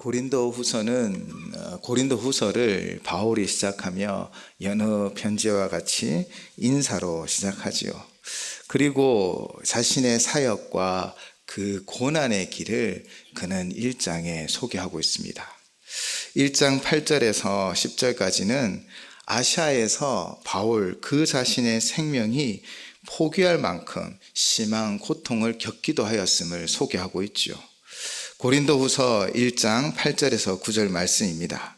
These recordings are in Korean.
고린도 후서를 바울이 시작하며 여느 편지와 같이 인사로 시작하지요. 그리고 자신의 사역과 그 고난의 길을 그는 1장에 소개하고 있습니다. 1장 8절에서 10절까지는 아시아에서 바울 그 자신의 생명이 포기할 만큼 심한 고통을 겪기도 하였음을 소개하고 있죠. 고린도후서 1장 8절에서 9절 말씀입니다.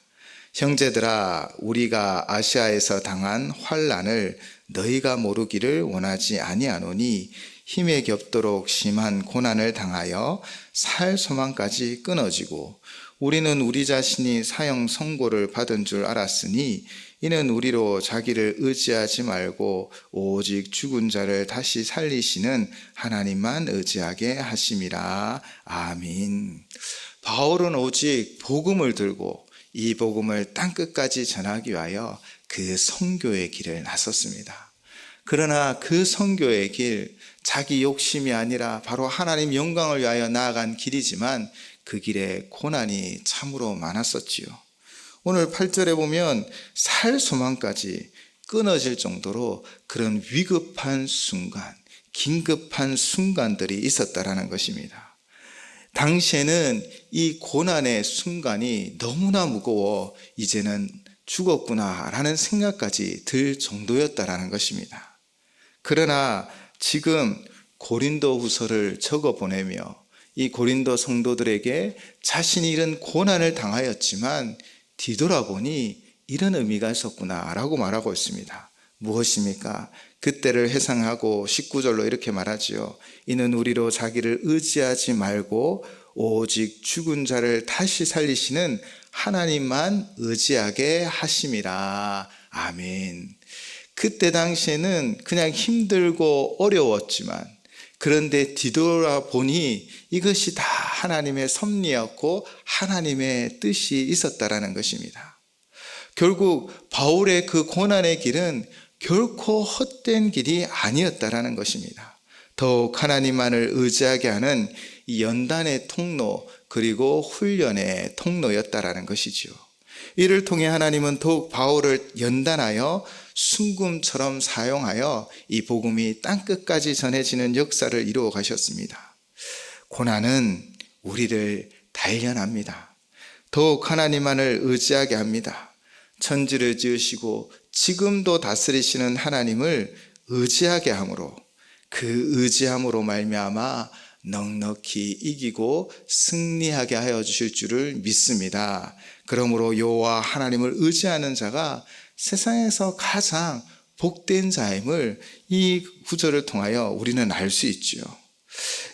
형제들아, 우리가 아시아에서 당한 환난을 너희가 모르기를 원하지 아니하노니 힘에 겹도록 심한 고난을 당하여 살 소망까지 끊어지고 우리는 우리 자신이 사형 선고를 받은 줄 알았으니 이는 우리로 자기를 의지하지 말고 오직 죽은 자를 다시 살리시는 하나님만 의지하게 하심이라. 아멘. 바울은 오직 복음을 들고 이 복음을 땅끝까지 전하기 위하여 그 선교의 길을 나섰습니다. 그러나 그 선교의 길, 자기 욕심이 아니라 바로 하나님 영광을 위하여 나아간 길이지만 그 길에 고난이 참으로 많았었지요. 오늘 8절에 보면 살 소망까지 끊어질 정도로 그런 위급한 순간, 긴급한 순간들이 있었다라는 것입니다. 당시에는 이 고난의 순간이 너무나 무거워 이제는 죽었구나라는 생각까지 들 정도였다라는 것입니다. 그러나 지금 고린도 후서를 적어 보내며 이 고린도 성도들에게 자신이 이런 고난을 당하였지만 뒤돌아보니 이런 의미가 있었구나라고 말하고 있습니다. 무엇입니까? 그때를 회상하고 19절로 이렇게 말하지요. 이는 우리로 자기를 의지하지 말고 오직 죽은 자를 다시 살리시는 하나님만 의지하게 하심이라. 아멘. 그때 당시에는 그냥 힘들고 어려웠지만 그런데 뒤돌아보니 이것이 다 하나님의 섭리였고 하나님의 뜻이 있었다라는 것입니다. 결국 바울의 그 고난의 길은 결코 헛된 길이 아니었다라는 것입니다. 더욱 하나님만을 의지하게 하는 이 연단의 통로 그리고 훈련의 통로였다라는 것이지요. 이를 통해 하나님은 더욱 바울을 연단하여 순금처럼 사용하여 이 복음이 땅끝까지 전해지는 역사를 이루어 가셨습니다. 고난은 우리를 단련합니다. 더욱 하나님만을 의지하게 합니다. 천지를 지으시고 지금도 다스리시는 하나님을 의지하게 함으로 그 의지함으로 말미암아 넉넉히 이기고 승리하게 하여 주실 줄을 믿습니다. 그러므로 여호와 하나님을 의지하는 자가 세상에서 가장 복된 자임을 이 구절을 통하여 우리는 알 수 있지요.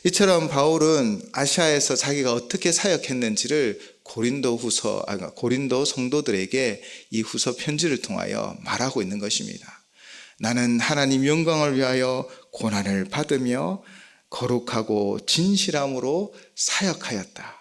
이처럼 바울은 아시아에서 자기가 어떻게 사역했는지를 고린도 성도들에게 이 후서 편지를 통하여 말하고 있는 것입니다. 나는 하나님 영광을 위하여 고난을 받으며 거룩하고 진실함으로 사역하였다.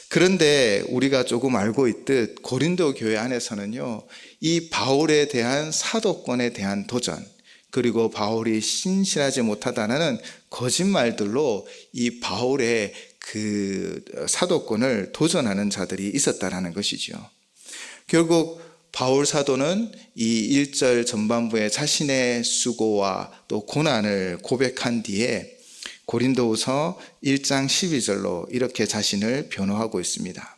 그런데 우리가 조금 알고 있듯 고린도 교회 안에서는요, 이 바울에 대한 사도권에 대한 도전, 그리고 바울이 신실하지 못하다는 거짓말들로 이 바울의 그 사도권을 도전하는 자들이 있었다라는 것이죠. 결국 바울 사도는 이 1절 전반부에 자신의 수고와 또 고난을 고백한 뒤에 고린도후서 1장 12절로 이렇게 자신을 변호하고 있습니다.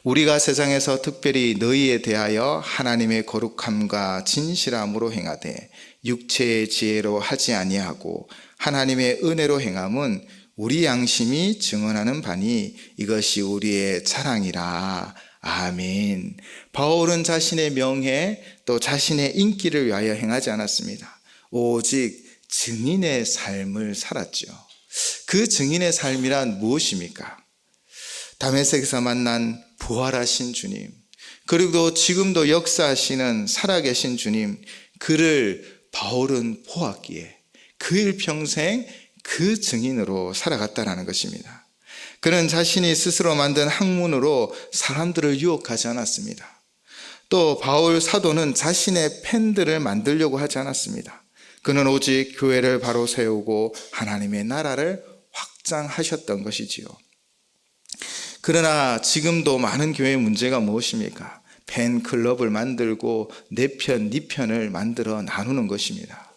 우리가 세상에서 특별히 너희에 대하여 하나님의 거룩함과 진실함으로 행하되 육체의 지혜로 하지 아니하고 하나님의 은혜로 행함은 우리 양심이 증언하는 바니 이것이 우리의 자랑이라. 아멘. 바울은 자신의 명예 또 자신의 인기를 위하여 행하지 않았습니다. 오직 증인의 삶을 살았죠. 그 증인의 삶이란 무엇입니까? 다메섹에서 만난 부활하신 주님, 그리고 지금도 역사하시는 살아계신 주님, 그를 바울은 보았기에 그 일평생 그 증인으로 살아갔다는 것입니다. 그는 자신이 스스로 만든 학문으로 사람들을 유혹하지 않았습니다. 또 바울 사도는 자신의 팬들을 만들려고 하지 않았습니다. 그는 오직 교회를 바로 세우고 하나님의 나라를 확장하셨던 것이지요. 그러나 지금도 많은 교회의 문제가 무엇입니까? 팬클럽을 만들고 내 편, 네 편을 만들어 나누는 것입니다.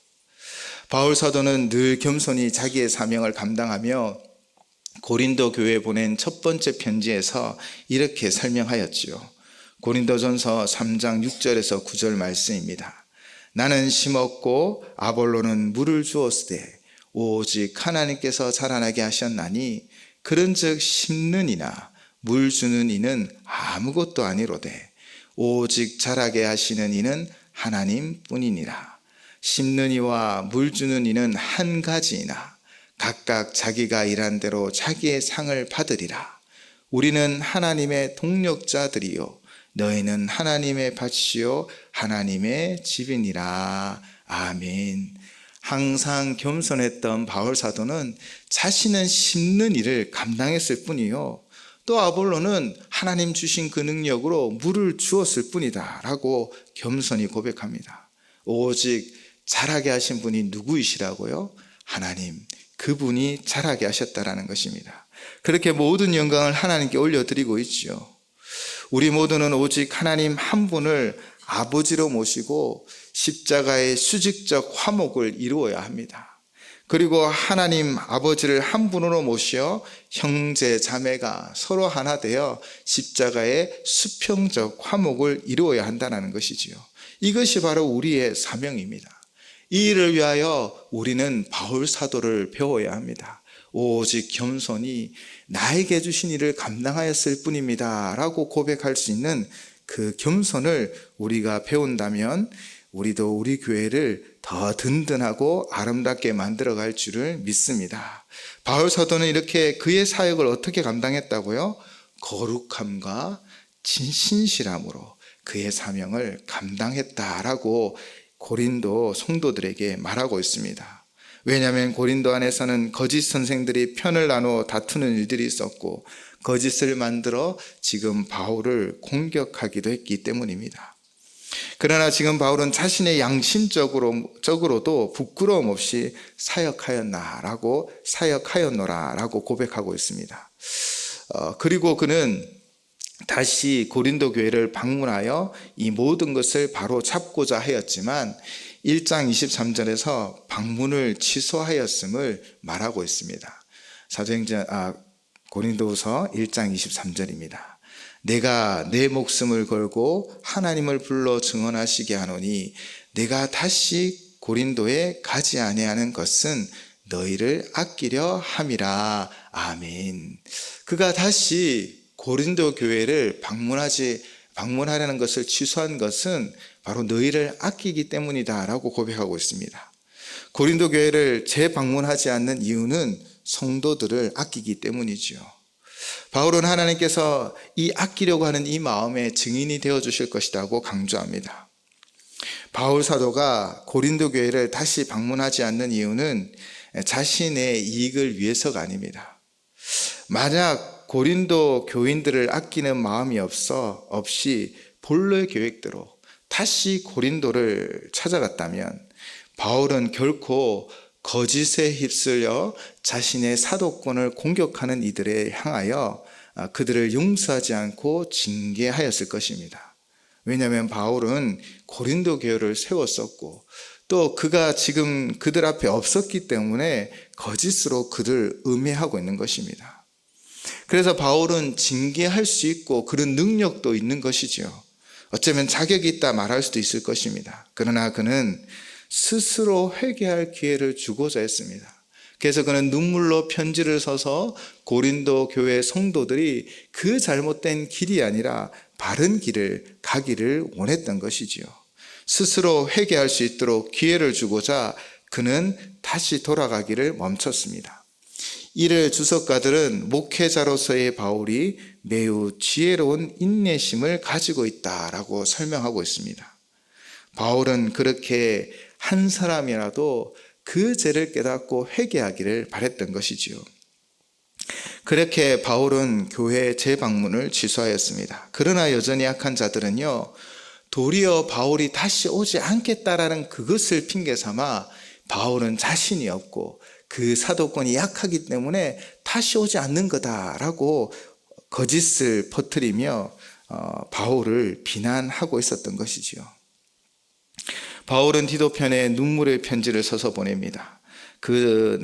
바울 사도는 늘 겸손히 자기의 사명을 감당하며 고린도 교회에 보낸 첫 번째 편지에서 이렇게 설명하였지요. 고린도전서 3장 6절에서 9절 말씀입니다. 나는 심었고 아볼로는 물을 주었으되 오직 하나님께서 자라나게 하셨나니 그런즉 심는 이나 물 주는 이는 아무것도 아니로되 오직 자라게 하시는 이는 하나님뿐이니라. 심는 이와 물 주는 이는 한 가지이나 각각 자기가 일한 대로 자기의 상을 받으리라. 우리는 하나님의 동력자들이요 너희는 하나님의 밭이요 하나님의 집이니라. 아멘. 항상 겸손했던 바울 사도는 자신은 심는 일을 감당했을 뿐이요 또 아볼로는 하나님 주신 그 능력으로 물을 주었을 뿐이다 라고 겸손히 고백합니다. 오직 자라게 하신 분이 누구이시라고요? 하나님, 그분이 자라게 하셨다라는 것입니다. 그렇게 모든 영광을 하나님께 올려드리고 있죠. 우리 모두는 오직 하나님 한 분을 아버지로 모시고 십자가의 수직적 화목을 이루어야 합니다. 그리고 하나님 아버지를 한 분으로 모셔 형제 자매가 서로 하나 되어 십자가의 수평적 화목을 이루어야 한다는 것이지요. 이것이 바로 우리의 사명입니다. 이 일을 위하여 우리는 바울 사도를 배워야 합니다. 오직 겸손히 나에게 주신 일을 감당하였을 뿐입니다 라고 고백할 수 있는 그 겸손을 우리가 배운다면 우리도 우리 교회를 더 든든하고 아름답게 만들어갈 줄을 믿습니다. 바울 사도는 이렇게 그의 사역을 어떻게 감당했다고요? 거룩함과 신실함으로 그의 사명을 감당했다라고 고린도 성도들에게 말하고 있습니다. 왜냐하면 고린도 안에서는 거짓 선생들이 편을 나누어 다투는 일들이 있었고 거짓을 만들어 지금 바울을 공격하기도 했기 때문입니다. 그러나 지금 바울은 자신의 양심적으로도 부끄러움 없이 사역하였노라라고 고백하고 있습니다. 그리고 그는 다시 고린도 교회를 방문하여 이 모든 것을 바로 잡고자 하였지만 1장 23절에서 방문을 취소하였음을 말하고 있습니다. 고린도후서 1장 23절입니다. 내가 내 목숨을 걸고 하나님을 불러 증언하시게 하노니 내가 다시 고린도에 가지 아니하는 것은 너희를 아끼려 함이라. 아멘. 그가 다시 고린도 교회를 방문하려는 것을 취소한 것은 바로 너희를 아끼기 때문이다 라고 고백하고 있습니다. 고린도 교회를 재방문하지 않는 이유는 성도들을 아끼기 때문이지요. 바울은 하나님께서 이 아끼려고 하는 이 마음의 증인이 되어 주실 것이라고 강조합니다. 바울 사도가 고린도 교회를 다시 방문하지 않는 이유는 자신의 이익을 위해서가 아닙니다. 만약 고린도 교인들을 아끼는 마음이 없이 본래 계획대로 다시 고린도를 찾아갔다면 바울은 결코 거짓에 휩쓸려 자신의 사도권을 공격하는 이들에 향하여 그들을 용서하지 않고 징계하였을 것입니다. 왜냐하면 바울은 고린도 교회를 세웠었고 또 그가 지금 그들 앞에 없었기 때문에 거짓으로 그들 음해하고 있는 것입니다. 그래서 바울은 징계할 수 있고 그런 능력도 있는 것이지요. 어쩌면 자격이 있다 말할 수도 있을 것입니다. 그러나 그는 스스로 회개할 기회를 주고자 했습니다. 그래서 그는 눈물로 편지를 써서 고린도 교회 성도들이 그 잘못된 길이 아니라 바른 길을 가기를 원했던 것이지요. 스스로 회개할 수 있도록 기회를 주고자 그는 다시 돌아가기를 멈췄습니다. 이를 주석가들은 목회자로서의 바울이 매우 지혜로운 인내심을 가지고 있다라고 설명하고 있습니다. 바울은 그렇게 한 사람이라도 그 죄를 깨닫고 회개하기를 바랬던 것이지요. 그렇게 바울은 교회 재방문을 취소하였습니다. 그러나 여전히 약한 자들은요, 도리어 바울이 다시 오지 않겠다라는 그것을 핑계 삼아 바울은 자신이 없고 그 사도권이 약하기 때문에 다시 오지 않는 거다라고 거짓을 퍼뜨리며 바울을 비난하고 있었던 것이지요. 바울은 디도편에 눈물의 편지를 써서 보냅니다. 그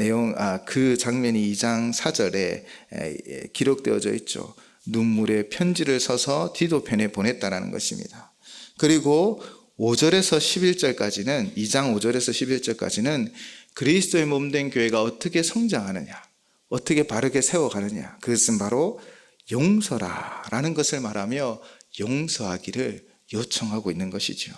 장면이 2장 4절에 기록되어져 있죠. 눈물의 편지를 써서 디도편에 보냈다라는 것입니다. 그리고 5절에서 11절까지는 2장 5절에서 11절까지는 그리스도의 몸된 교회가 어떻게 성장하느냐, 어떻게 바르게 세워가느냐, 그것은 바로 용서라라는 것을 말하며 용서하기를 요청하고 있는 것이죠.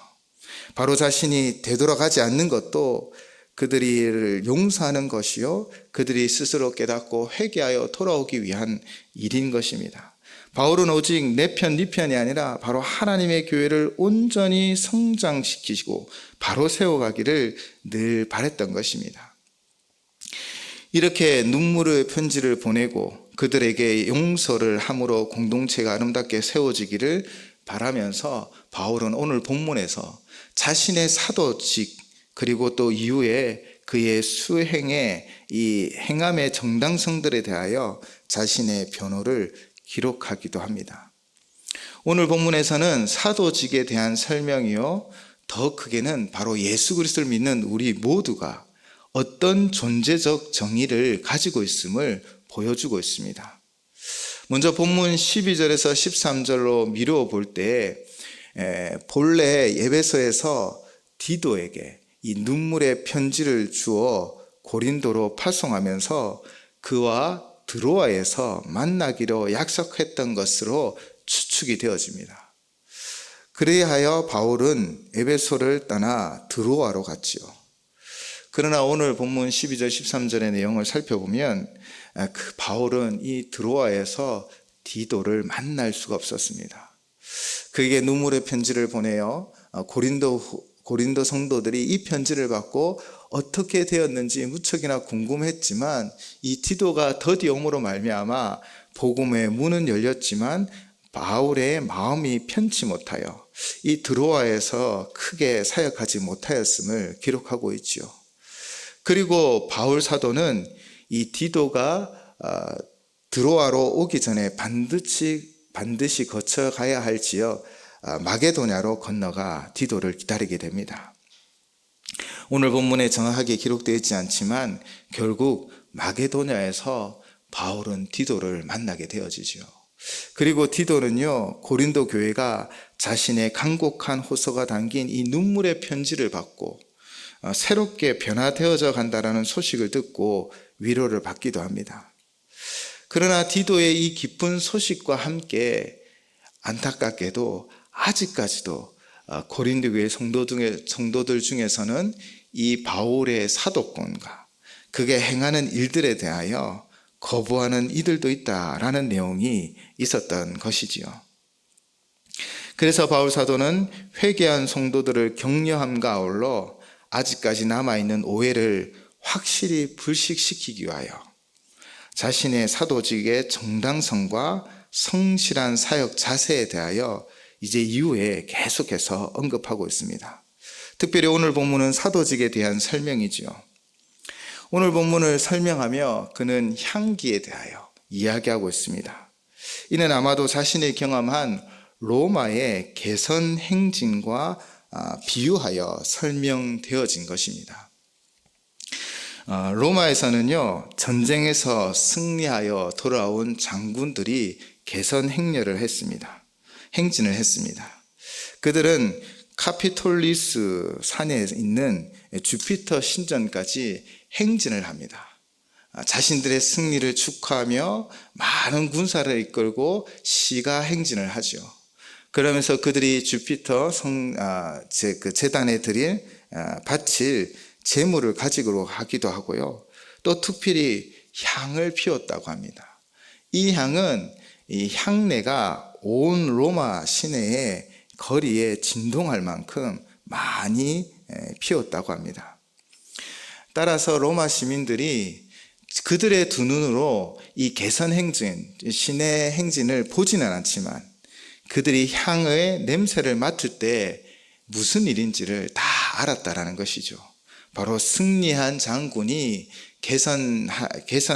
바로 자신이 되돌아가지 않는 것도 그들을 용서하는 것이요, 그들이 스스로 깨닫고 회개하여 돌아오기 위한 일인 것입니다. 바울은 오직 내 편, 네 편이 아니라 바로 하나님의 교회를 온전히 성장시키시고 바로 세워가기를 늘 바랬던 것입니다. 이렇게 눈물의 편지를 보내고 그들에게 용서를 함으로 공동체가 아름답게 세워지기를 바라면서 바울은 오늘 본문에서 자신의 사도직 그리고 또 이후에 그의 수행의 이 행함의 정당성들에 대하여 자신의 변호를 기록하기도 합니다. 오늘 본문에서는 사도직에 대한 설명이요, 더 크게는 바로 예수 그리스도를 믿는 우리 모두가 어떤 존재적 정의를 가지고 있음을 보여주고 있습니다. 먼저 본문 12절에서 13절로 미루어 볼 때 본래 에베소에서 디도에게 이 눈물의 편지를 주어 고린도로 파송하면서 그와 드로아에서 만나기로 약속했던 것으로 추측이 되어집니다. 그리하여 바울은 에베소를 떠나 드로아로 갔지요. 그러나 오늘 본문 12절 13절의 내용을 살펴보면 그 바울은 이 드로아에서 디도를 만날 수가 없었습니다. 그에게 눈물의 편지를 보내어 고린도 성도들이 이 편지를 받고 어떻게 되었는지 무척이나 궁금했지만 이 디도가 더디 옴으로 말미암아 복음의 문은 열렸지만 바울의 마음이 편치 못하여 이 드로아에서 크게 사역하지 못하였음을 기록하고 있지요. 그리고 바울 사도는 이 디도가 드로아로 오기 전에 반드시 거쳐가야 할 지역 마게도냐로 건너가 디도를 기다리게 됩니다. 오늘 본문에 정확하게 기록되어 있지 않지만 결국 마게도냐에서 바울은 디도를 만나게 되어지죠. 그리고 디도는요, 고린도 교회가 자신의 간곡한 호소가 담긴 이 눈물의 편지를 받고 새롭게 변화되어져 간다라는 소식을 듣고 위로를 받기도 합니다. 그러나 디도의 이 기쁜 소식과 함께 안타깝게도 아직까지도 고린도 교회 성도들 중에서는 이 바울의 사도권과 그게 행하는 일들에 대하여 거부하는 이들도 있다라는 내용이 있었던 것이지요. 그래서 바울 사도는 회개한 성도들을 격려함과 아울러 아직까지 남아있는 오해를 확실히 불식시키기 위하여 자신의 사도직의 정당성과 성실한 사역 자세에 대하여 이제 이후에 계속해서 언급하고 있습니다. 특별히 오늘 본문은 사도직에 대한 설명이지요. 오늘 본문을 설명하며 그는 향기에 대하여 이야기하고 있습니다. 이는 아마도 자신이 경험한 로마의 개선 행진과 비유하여 설명되어진 것입니다. 로마에서는요, 전쟁에서 승리하여 돌아온 장군들이 개선 행진을 했습니다. 그들은 카피톨리스 산에 있는 주피터 신전까지 행진을 합니다. 자신들의 승리를 축하하며 많은 군사를 이끌고 시가 행진을 하죠. 그러면서 그들이 주피터 제단에 바칠 제물을 가지고 하기도 하고요. 또 특별히 향을 피웠다고 합니다. 이 향은 이 향내가 온 로마 시내의 거리에 진동할 만큼 많이 피웠다고 합니다. 따라서 로마 시민들이 그들의 두 눈으로 이 개선 행진, 시내 행진을 보지는 않지만 그들이 향의 냄새를 맡을 때 무슨 일인지를 다 알았다라는 것이죠. 바로 승리한 장군이 개선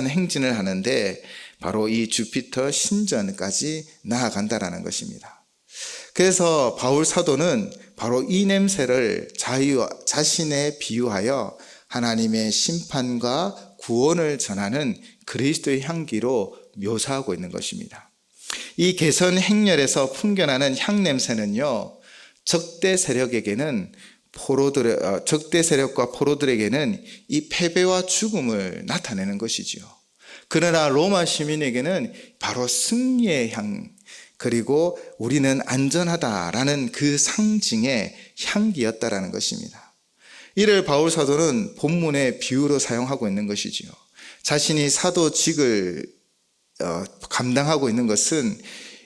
행진을 하는데 바로 이 주피터 신전까지 나아간다라는 것입니다. 그래서 바울 사도는 바로 이 냄새를 자신에 비유하여 하나님의 심판과 구원을 전하는 그리스도의 향기로 묘사하고 있는 것입니다. 이 개선 행렬에서 풍겨나는 향 냄새는요, 적대 세력과 포로들에게는 이 패배와 죽음을 나타내는 것이지요. 그러나 로마 시민에게는 바로 승리의 향, 그리고 우리는 안전하다라는 그 상징의 향기였다라는 것입니다. 이를 바울 사도는 본문의 비유로 사용하고 있는 것이지요. 자신이 사도직을 감당하고 있는 것은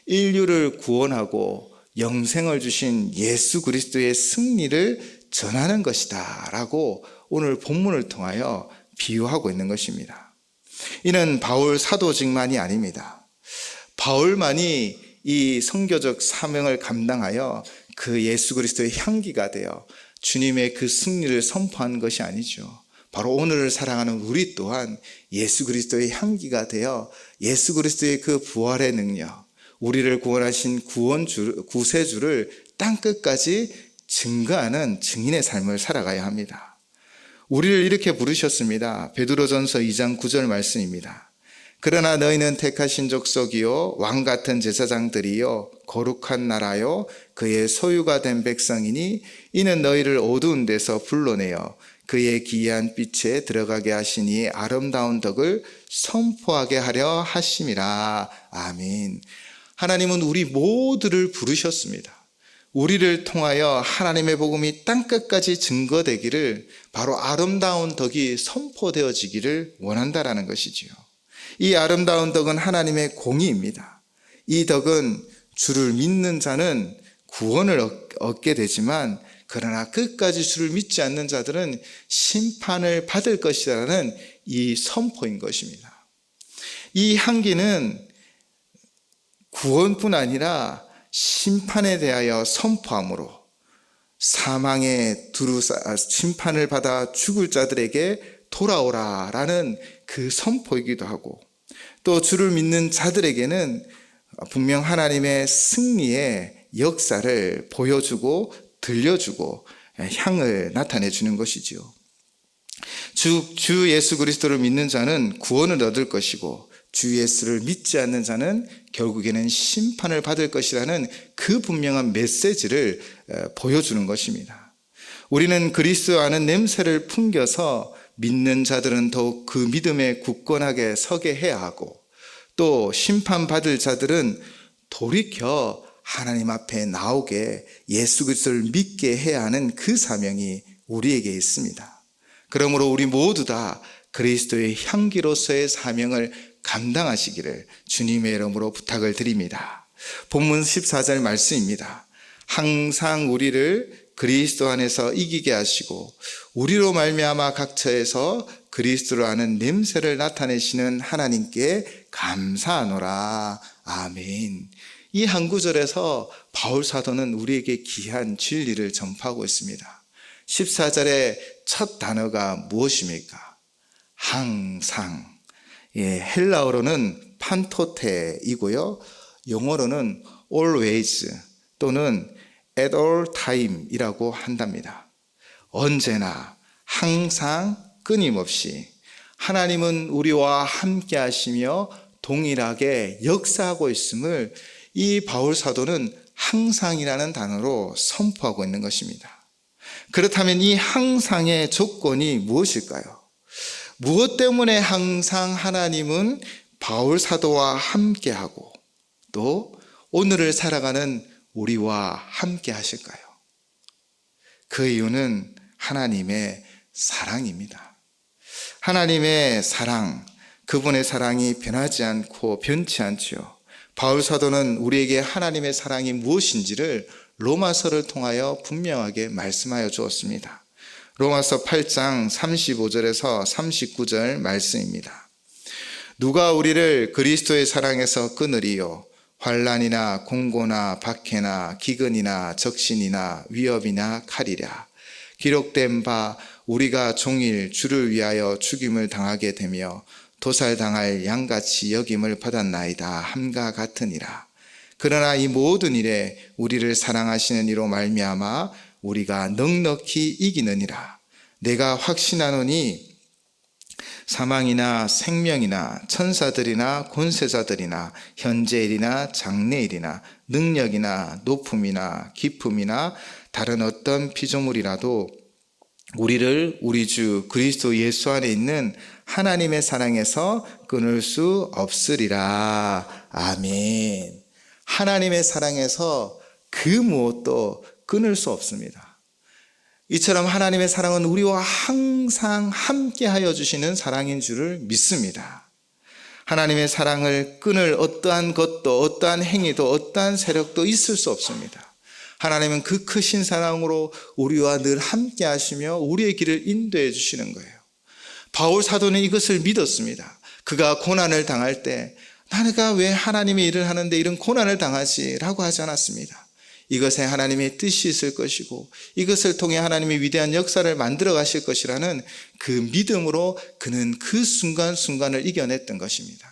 인류를 구원하고 영생을 주신 예수 그리스도의 승리를 전하는 것이다 라고 오늘 본문을 통하여 비유하고 있는 것입니다. 이는 바울 사도직만이 아닙니다. 바울만이 이 선교적 사명을 감당하여 그 예수 그리스도의 향기가 되어 주님의 그 승리를 선포한 것이 아니죠. 바로 오늘을 사랑하는 우리 또한 예수 그리스도의 향기가 되어 예수 그리스도의 그 부활의 능력, 우리를 구원하신 구세주를 땅끝까지 증거하는 증인의 삶을 살아가야 합니다. 우리를 이렇게 부르셨습니다. 베드로전서 2장 9절 말씀입니다. 그러나 너희는 택하신 족속이요 왕 같은 제사장들이요 거룩한 나라요 그의 소유가 된 백성이니 이는 너희를 어두운 데서 불러내어 그의 기이한 빛에 들어가게 하시니 아름다운 덕을 선포하게 하려 하심이라. 아멘. 하나님은 우리 모두를 부르셨습니다. 우리를 통하여 하나님의 복음이 땅끝까지 증거되기를, 바로 아름다운 덕이 선포되어지기를 원한다라는 것이지요. 이 아름다운 덕은 하나님의 공의입니다. 이 덕은 주를 믿는 자는 구원을 얻게 되지만, 그러나 끝까지 주를 믿지 않는 자들은 심판을 받을 것이라는 이 선포인 것입니다. 이 향기는 구원뿐 아니라 심판에 대하여 선포함으로 사망의 심판을 받아 죽을 자들에게 돌아오라라는 그 선포이기도 하고, 또 주를 믿는 자들에게는 분명 하나님의 승리의 역사를 보여주고 들려주고 향을 나타내 주는 것이지요. 주 예수 그리스도를 믿는 자는 구원을 얻을 것이고, 주 예수를 믿지 않는 자는 결국에는 심판을 받을 것이라는 그 분명한 메시지를 보여주는 것입니다. 우리는 그리스도 아는 냄새를 풍겨서 믿는 자들은 더욱 그 믿음에 굳건하게 서게 해야 하고, 또 심판받을 자들은 돌이켜 하나님 앞에 나오게 예수 그리스도를 믿게 해야 하는 그 사명이 우리에게 있습니다. 그러므로 우리 모두 다 그리스도의 향기로서의 사명을 감당하시기를 주님의 이름으로 부탁을 드립니다. 본문 14절 말씀입니다. 항상 우리를 그리스도 안에서 이기게 하시고 우리로 말미암아 각처에서 그리스도를 아는 냄새를 나타내시는 하나님께 감사하노라. 아멘. 이 한 구절에서 바울 사도는 우리에게 귀한 진리를 전파하고 있습니다. 14절의 첫 단어가 무엇입니까? 항상. 헬라어로는 판토테이고요, 영어로는 always 또는 at all time 이라고 한답니다. 언제나, 항상, 끊임없이 하나님은 우리와 함께 하시며 동일하게 역사하고 있음을 이 바울 사도는 항상이라는 단어로 선포하고 있는 것입니다. 그렇다면 이 항상의 조건이 무엇일까요? 무엇 때문에 항상 하나님은 바울 사도와 함께하고 또 오늘을 살아가는 우리와 함께 하실까요? 그 이유는 하나님의 사랑입니다. 하나님의 사랑, 그분의 사랑이 변하지 않고 변치 않지요. 바울 사도는 우리에게 하나님의 사랑이 무엇인지를 로마서를 통하여 분명하게 말씀하여 주었습니다. 로마서 8장 35절에서 39절 말씀입니다. 누가 우리를 그리스도의 사랑에서 끊으리요? 환난이나 공고나 박해나 기근이나 적신이나 위협이나 칼이랴. 기록된 바 우리가 종일 주를 위하여 죽임을 당하게 되며 도살당할 양같이 여김을 받았나이다 함과 같으니라. 그러나 이 모든 일에 우리를 사랑하시는 이로 말미암아 우리가 넉넉히 이기느니라. 내가 확신하노니 사망이나 생명이나 천사들이나 권세자들이나 현재일이나 장래일이나 능력이나 높음이나 깊음이나 다른 어떤 피조물이라도 우리를 우리 주 그리스도 예수 안에 있는 하나님의 사랑에서 끊을 수 없으리라. 아멘. 하나님의 사랑에서 그 무엇도 끊을 수 없습니다. 이처럼 하나님의 사랑은 우리와 항상 함께하여 주시는 사랑인 줄을 믿습니다. 하나님의 사랑을 끊을 어떠한 것도, 어떠한 행위도, 어떠한 세력도 있을 수 없습니다. 하나님은 그 크신 사랑으로 우리와 늘 함께하시며 우리의 길을 인도해 주시는 거예요. 바울 사도는 이것을 믿었습니다. 그가 고난을 당할 때 내가 왜 하나님의 일을 하는데 이런 고난을 당하지? 라고 하지 않았습니다. 이것에 하나님의 뜻이 있을 것이고 이것을 통해 하나님의 위대한 역사를 만들어 가실 것이라는 그 믿음으로 그는 그 순간순간을 이겨냈던 것입니다.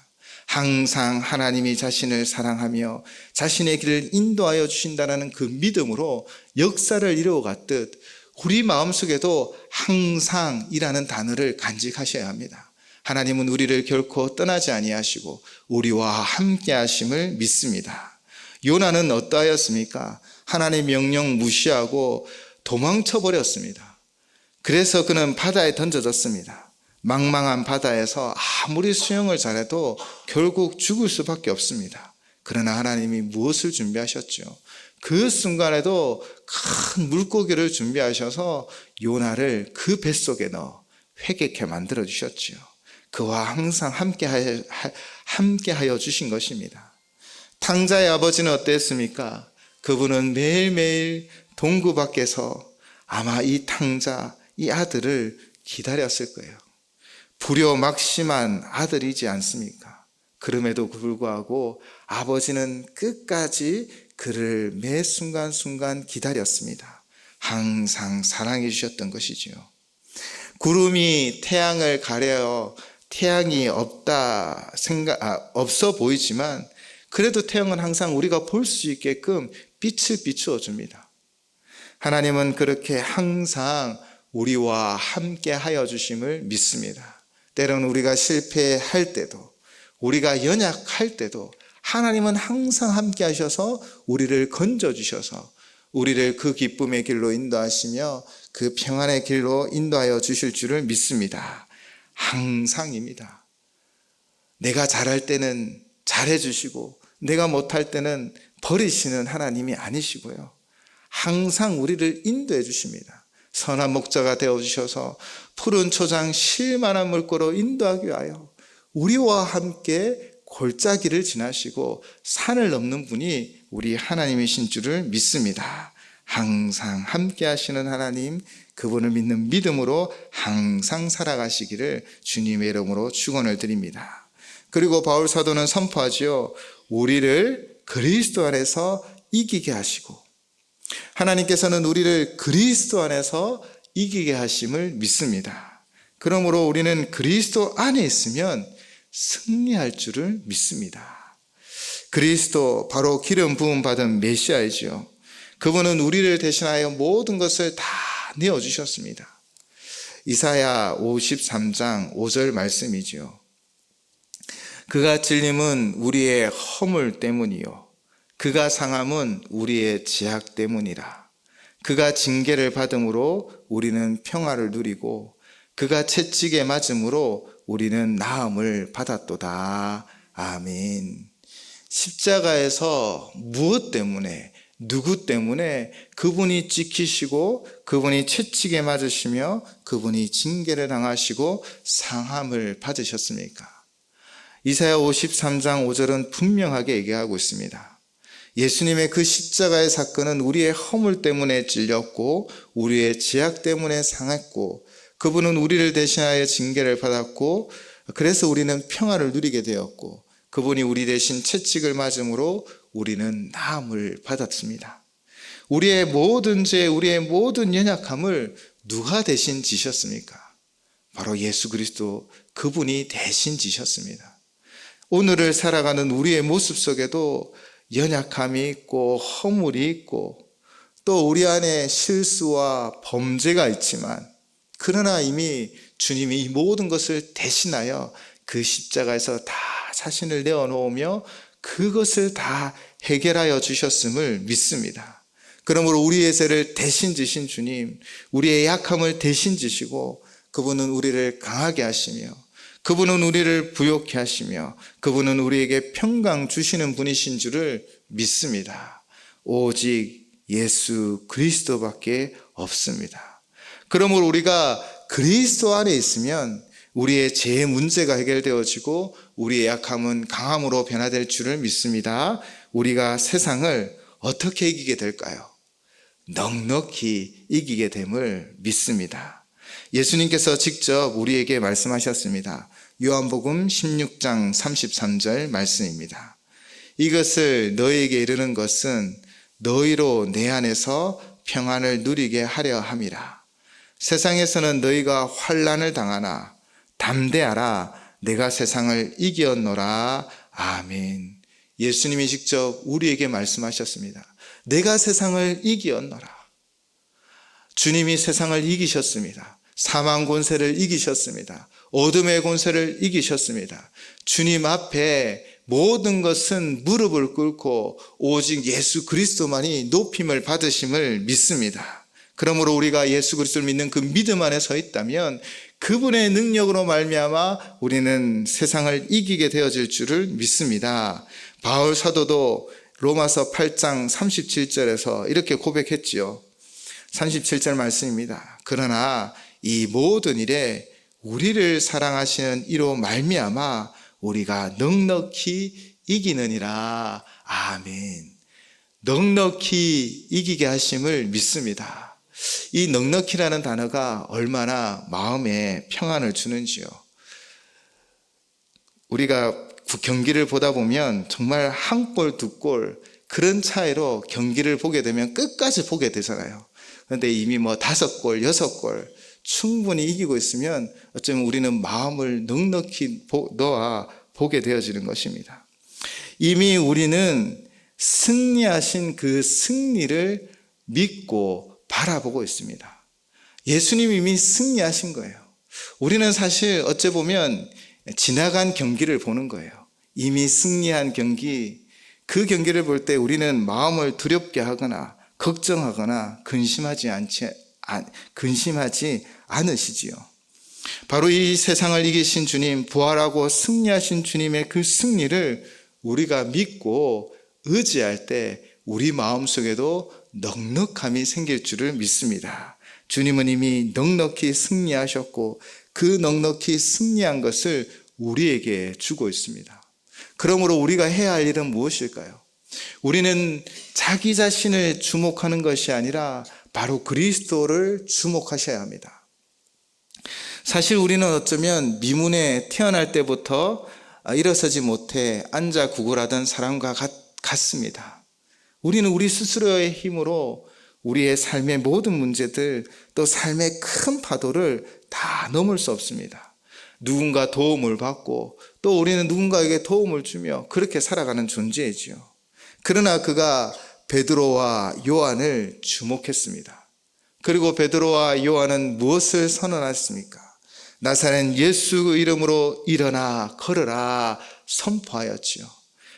항상 하나님이 자신을 사랑하며 자신의 길을 인도하여 주신다는 그 믿음으로 역사를 이루어갔듯 우리 마음속에도 항상이라는 단어를 간직하셔야 합니다. 하나님은 우리를 결코 떠나지 아니하시고 우리와 함께 하심을 믿습니다. 요나는 어떠하였습니까? 하나님의 명령 무시하고 도망쳐 버렸습니다. 그래서 그는 바다에 던져졌습니다. 망망한 바다에서 아무리 수영을 잘해도 결국 죽을 수밖에 없습니다. 그러나 하나님이 무엇을 준비하셨죠? 그 순간에도 큰 물고기를 준비하셔서 요나를 그 뱃속에 넣어 회개케 만들어 주셨지요. 그와 항상 함께하여 주신 것입니다. 탕자의 아버지는 어땠습니까? 그분은 매일매일 동구 밖에서 아마 이 탕자, 이 아들을 기다렸을 거예요. 불효막심한 아들이지 않습니까? 그럼에도 불구하고 아버지는 끝까지 그를 매 순간순간 기다렸습니다. 항상 사랑해 주셨던 것이지요. 구름이 태양을 가려 태양이 없어 보이지만 그래도 태양은 항상 우리가 볼 수 있게끔 빛을 비추어 줍니다. 하나님은 그렇게 항상 우리와 함께 하여 주심을 믿습니다. 때로는 우리가 실패할 때도 우리가 연약할 때도 하나님은 항상 함께 하셔서 우리를 건져주셔서 우리를 그 기쁨의 길로 인도하시며 그 평안의 길로 인도하여 주실 줄을 믿습니다. 항상입니다. 내가 잘할 때는 잘해주시고 내가 못할 때는 버리시는 하나님이 아니시고요. 항상 우리를 인도해 주십니다. 선한 목자가 되어주셔서 푸른 초장 쉴만한 물고로 인도하기 위하여 우리와 함께 골짜기를 지나시고 산을 넘는 분이 우리 하나님이신 줄을 믿습니다. 항상 함께 하시는 하나님, 그분을 믿는 믿음으로 항상 살아가시기를 주님의 이름으로 축원을 드립니다. 그리고 바울 사도는 선포하지요. 우리를 그리스도 안에서 이기게 하시고 하나님께서는 우리를 그리스도 안에서 이기게 하심을 믿습니다. 그러므로 우리는 그리스도 안에 있으면 승리할 줄을 믿습니다. 그리스도 바로 기름 부음 받은 메시아이지요. 그분은 우리를 대신하여 모든 것을 다 내어주셨습니다. 이사야 53장 5절 말씀이지요. 그가 찔림은 우리의 허물 때문이요 그가 상함은 우리의 죄악 때문이라. 그가 징계를 받음으로 우리는 평화를 누리고 그가 채찍에 맞음으로 우리는 나음을 받았도다. 아멘. 십자가에서 무엇 때문에, 누구 때문에 그분이 찍히시고 그분이 채찍에 맞으시며 그분이 징계를 당하시고 상함을 받으셨습니까? 이사야 53장 5절은 분명하게 얘기하고 있습니다. 예수님의 그 십자가의 사건은 우리의 허물 때문에 찔렸고 우리의 죄악 때문에 상했고 그분은 우리를 대신하여 징계를 받았고 그래서 우리는 평화를 누리게 되었고 그분이 우리 대신 채찍을 맞음으로 우리는 나음을 받았습니다. 우리의 모든 죄, 우리의 모든 연약함을 누가 대신 지셨습니까? 바로 예수 그리스도 그분이 대신 지셨습니다. 오늘을 살아가는 우리의 모습 속에도 연약함이 있고 허물이 있고 또 우리 안에 실수와 범죄가 있지만, 그러나 이미 주님이 이 모든 것을 대신하여 그 십자가에서 다 자신을 내어놓으며 그것을 다 해결하여 주셨음을 믿습니다. 그러므로 우리의 죄를 대신 지신 주님, 우리의 약함을 대신 지시고 그분은 우리를 강하게 하시며 그분은 우리를 부욕케 하시며 그분은 우리에게 평강 주시는 분이신 줄을 믿습니다. 오직 예수 그리스도밖에 없습니다. 그러므로 우리가 그리스도 안에 있으면 우리의 죄의 문제가 해결되어지고 우리의 약함은 강함으로 변화될 줄을 믿습니다. 우리가 세상을 어떻게 이기게 될까요? 넉넉히 이기게 됨을 믿습니다. 예수님께서 직접 우리에게 말씀하셨습니다. 요한복음 16장 33절 말씀입니다. 이것을 너희에게 이르는 것은 너희로 내 안에서 평안을 누리게 하려 함이라. 세상에서는 너희가 환난을 당하나 담대하라, 내가 세상을 이겼노라. 아멘. 예수님이 직접 우리에게 말씀하셨습니다. 내가 세상을 이겼노라. 주님이 세상을 이기셨습니다. 사망 권세를 이기셨습니다. 어둠의 권세를 이기셨습니다. 주님 앞에 모든 것은 무릎을 꿇고 오직 예수 그리스도만이 높임을 받으심을 믿습니다. 그러므로 우리가 예수 그리스도를 믿는 그 믿음 안에 서 있다면 그분의 능력으로 말미암아 우리는 세상을 이기게 되어질 줄을 믿습니다. 바울 사도도 로마서 8장 37절에서 이렇게 고백했지요. 37절 말씀입니다. 그러나 이 모든 일에 우리를 사랑하시는 이로 말미암아 우리가 넉넉히 이기느니라. 아멘. 넉넉히 이기게 하심을 믿습니다. 이 넉넉히라는 단어가 얼마나 마음에 평안을 주는지요. 우리가 경기를 보다 보면 정말 한 골, 두 골 그런 차이로 경기를 보게 되면 끝까지 보게 되잖아요. 그런데 이미 5골, 6골 충분히 이기고 있으면 어쩌면 우리는 마음을 넉넉히 놓아 보게 되어지는 것입니다. 이미 우리는 승리하신 그 승리를 믿고 바라보고 있습니다. 예수님이 이미 승리하신 거예요. 우리는 사실 어째 보면 지나간 경기를 보는 거예요. 이미 승리한 경기, 그 경기를 볼 때 우리는 마음을 두렵게 하거나 걱정하거나 근심하지 않으시지요. 바로 이 세상을 이기신 주님, 부활하고 승리하신 주님의 그 승리를 우리가 믿고 의지할 때 우리 마음속에도 넉넉함이 생길 줄을 믿습니다. 주님은 이미 넉넉히 승리하셨고 그 넉넉히 승리한 것을 우리에게 주고 있습니다. 그러므로 우리가 해야 할 일은 무엇일까요? 우리는 자기 자신을 주목하는 것이 아니라 바로 그리스도를 주목하셔야 합니다. 사실 우리는 어쩌면 미문에 태어날 때부터 일어서지 못해 앉아 구걸하던 사람과 같습니다. 우리는 우리 스스로의 힘으로 우리의 삶의 모든 문제들, 또 삶의 큰 파도를 다 넘을 수 없습니다. 누군가 도움을 받고 또 우리는 누군가에게 도움을 주며 그렇게 살아가는 존재이지요. 그러나 그가 베드로와 요한을 주목했습니다. 그리고 베드로와 요한은 무엇을 선언했습니까? 나사렛 예수 이름으로 일어나 걸으라 선포하였지요.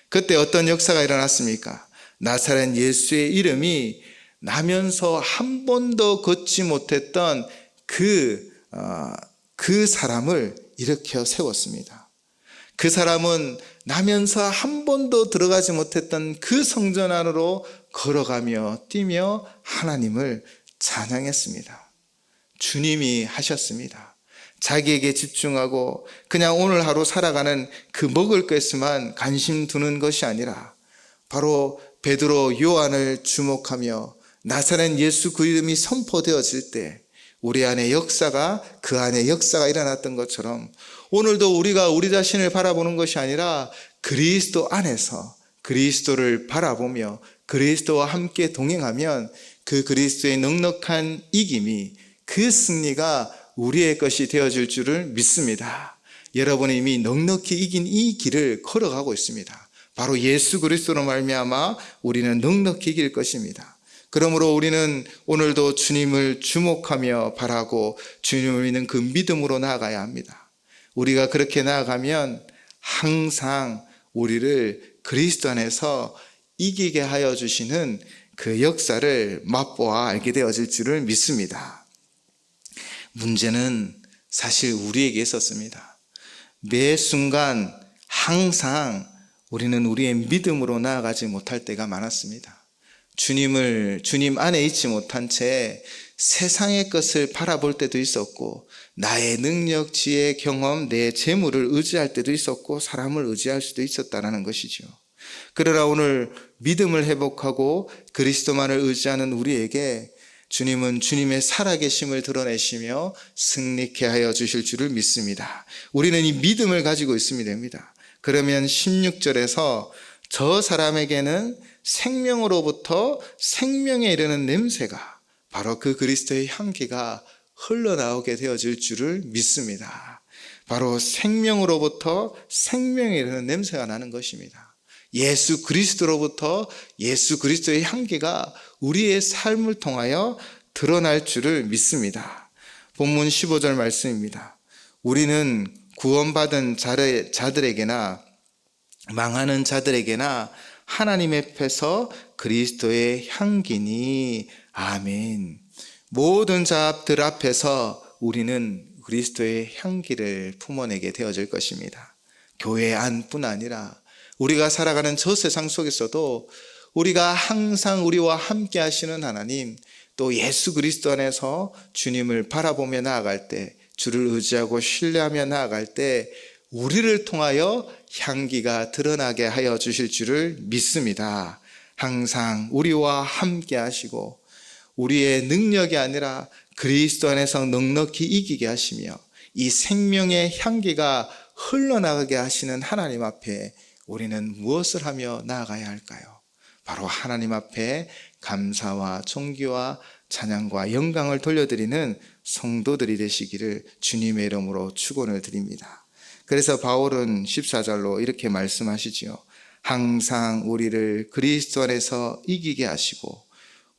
그때 어떤 역사가 일어났습니까? 나사렛 예수의 이름이 나면서 한 번도 걷지 못했던 그 사람을 일으켜 세웠습니다. 그 사람은 나면서 한 번도 들어가지 못했던 그 성전 안으로 걸어가며 뛰며 하나님을 찬양했습니다. 주님이 하셨습니다. 자기에게 집중하고 그냥 오늘 하루 살아가는 그 먹을 것에만 관심 두는 것이 아니라 바로 베드로, 요한을 주목하며 나사렛 예수 그 이름이 선포되어질 때 우리 안에 그 안에 역사가 일어났던 것처럼 오늘도 우리가 우리 자신을 바라보는 것이 아니라 그리스도 안에서 그리스도를 바라보며 그리스도와 함께 동행하면 그 그리스도의 넉넉한 이김이, 그 승리가 우리의 것이 되어질 줄을 믿습니다. 여러분이 이미 넉넉히 이긴 이 길을 걸어가고 있습니다. 바로 예수 그리스도로 말미암아 우리는 넉넉히 이길 것입니다. 그러므로 우리는 오늘도 주님을 주목하며 바라고 주님을 믿는 그 믿음으로 나아가야 합니다. 우리가 그렇게 나아가면 항상 우리를 그리스도 안에서 이기게 하여 주시는 그 역사를 맛보아 알게 되어질 줄을 믿습니다. 문제는 사실 우리에게 있었습니다. 매 순간 항상 우리는 우리의 믿음으로 나아가지 못할 때가 많았습니다. 주님 안에 있지 못한 채 세상의 것을 바라볼 때도 있었고, 나의 능력, 지혜, 경험, 내 재물을 의지할 때도 있었고, 사람을 의지할 수도 있었다는 것이죠. 그러나 오늘 믿음을 회복하고 그리스도만을 의지하는 우리에게 주님은 주님의 살아계심을 드러내시며 승리케 하여 주실 줄을 믿습니다. 우리는 이 믿음을 가지고 있으면 됩니다. 그러면 16절에서 저 사람에게는 생명으로부터 생명에 이르는 냄새가, 바로 그 그리스도의 향기가 흘러나오게 되어질 줄을 믿습니다. 바로 생명으로부터 생명에 이르는 냄새가 나는 것입니다. 예수 그리스도로부터 예수 그리스도의 향기가 우리의 삶을 통하여 드러날 줄을 믿습니다. 본문 15절 말씀입니다. 우리는 구원받은 자들에게나 망하는 자들에게나 하나님 앞에서 그리스도의 향기니. 아멘. 모든 자들 앞에서 우리는 그리스도의 향기를 품어내게 되어질 것입니다. 교회 안뿐 아니라 우리가 살아가는 저 세상 속에서도 우리가 항상 우리와 함께 하시는 하나님, 또 예수 그리스도 안에서 주님을 바라보며 나아갈 때, 주를 의지하고 신뢰하며 나아갈 때 우리를 통하여 향기가 드러나게 하여 주실 줄을 믿습니다. 항상 우리와 함께 하시고 우리의 능력이 아니라 그리스도 안에서 넉넉히 이기게 하시며 이 생명의 향기가 흘러나가게 하시는 하나님 앞에 우리는 무엇을 하며 나아가야 할까요? 바로 하나님 앞에 감사와 존귀와 찬양과 영광을 돌려드리는 성도들이 되시기를 주님의 이름으로 축원을 드립니다. 그래서 바울은 14절로 이렇게 말씀하시지요. 항상 우리를 그리스도 안에서 이기게 하시고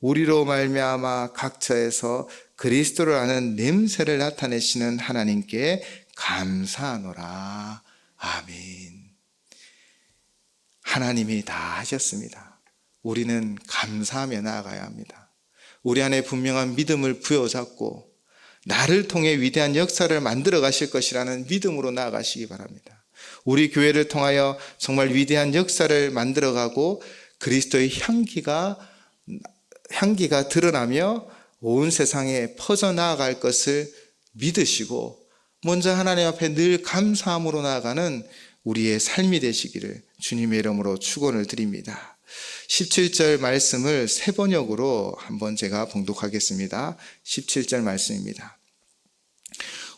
우리로 말미암아 각처에서 그리스도를 아는 냄새를 나타내시는 하나님께 감사하노라. 아멘. 하나님이 다 하셨습니다. 우리는 감사하며 나아가야 합니다. 우리 안에 분명한 믿음을 부여잡고 나를 통해 위대한 역사를 만들어 가실 것이라는 믿음으로 나아가시기 바랍니다. 우리 교회를 통하여 정말 위대한 역사를 만들어가고 그리스도의 향기가 드러나며 온 세상에 퍼져나갈 것을 믿으시고 먼저 하나님 앞에 늘 감사함으로 나아가는 우리의 삶이 되시기를 주님의 이름으로 축원을 드립니다. 17절 말씀을 새 번역으로 한번 제가 봉독하겠습니다. 17절 말씀입니다.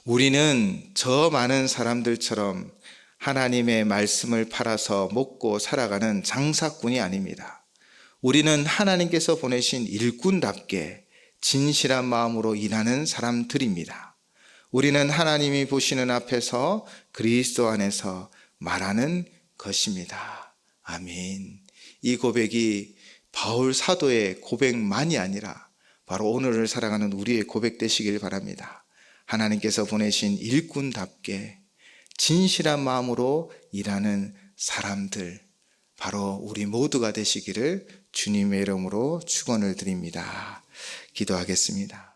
우리는 저 많은 사람들처럼 하나님의 말씀을 팔아서 먹고 살아가는 장사꾼이 아닙니다. 우리는 하나님께서 보내신 일꾼답게 진실한 마음으로 일하는 사람들입니다. 우리는 하나님이 보시는 앞에서 그리스도 안에서 말하는 것입니다. 아멘. 이 고백이 바울 사도의 고백만이 아니라 바로 오늘을 살아가는 우리의 고백 되시길 바랍니다. 하나님께서 보내신 일꾼답게 진실한 마음으로 일하는 사람들, 바로 우리 모두가 되시기를 주님의 이름으로 축원을 드립니다. 기도하겠습니다.